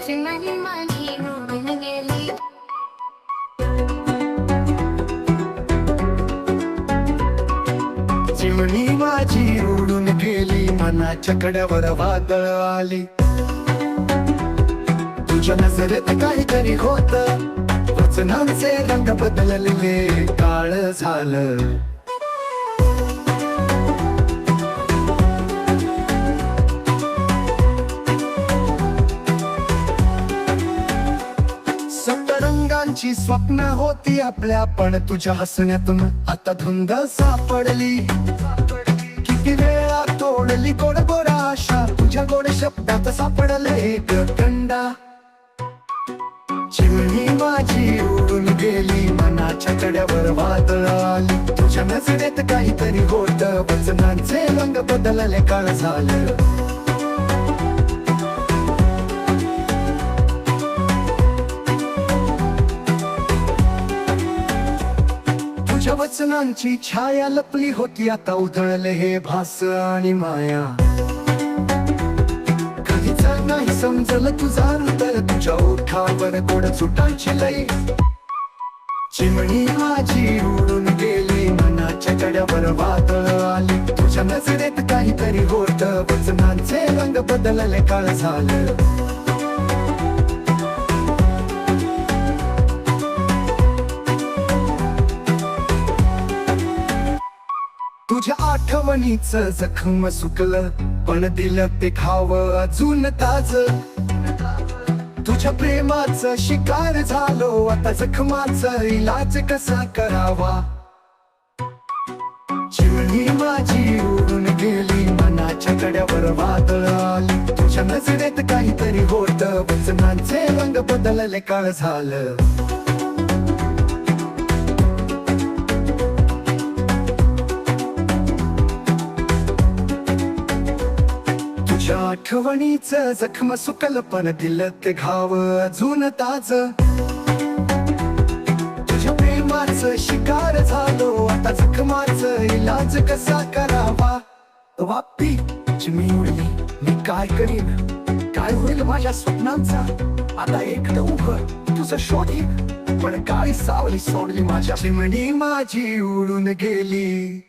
चिमणी माझी उडून गेली. चिमणी माझी उडून गेली, मनाच्या कड्यावर वादळ आली. तुझ्या नजरेत काहीतरी होत, वचनांचे रंग बदलले, काळ झालं. सप्तरंगांची स्वप्न होती आपल्या, पण तुझ्या हसण्यातून आता धुंद सापडली. किती वेळा तोडली गोड गोड आशा, तुझ्या गोड शब्दात सापडले एक कंडा. चिमणी माझी उडून गेली, मनाच्या कड्यावर वादळ आली. तुझ्या नजरेत काहीतरी होत, वचनांचे रंग बदलले, काळ झालं. तुझ्या वचनांची छाया लपली होती, आता उधळले हे भास आणि माया. कधीच नाही समजलं तुझा तर तुझ्या ओठावर गोड सुटायची लई. चिमणी माझी उडून गेली, मनाच्या कड्यावर वादळ आली. तुझ्या नजरेत काहीतरी होत, वचनांचे रंग बदलले, काळ झालं. तुझ्या आठवणीचं जखम सुकलं, पण दिलं ते खावं अजून ताज. तुझ्या प्रेमाचं शिकार झालो, आता जखमाचा इलाज कसा करावा. चिमणी माझी उडून गेली, मनाच्या कड्यावर वादळ आली. तुझ्या नजरेत काहीतरी होत, वचनांचे रंग बदलले, काळ झालं. तुझ्या आठवणीचं जखम सुकलं, पण दिलं ते घाव अजून ताज. तुझ्या प्रेमाचं शिकार झालो, आता जखमाचं इलाज कसा करावा. वापी चिमणी उडली, मी काय करीन, काय होईल माझ्या स्वप्नांचा. आता एकटं उभं तुझं शोधीन, पण काय सावली सोडली माझ्या. चिमणी माझी उडून गेली.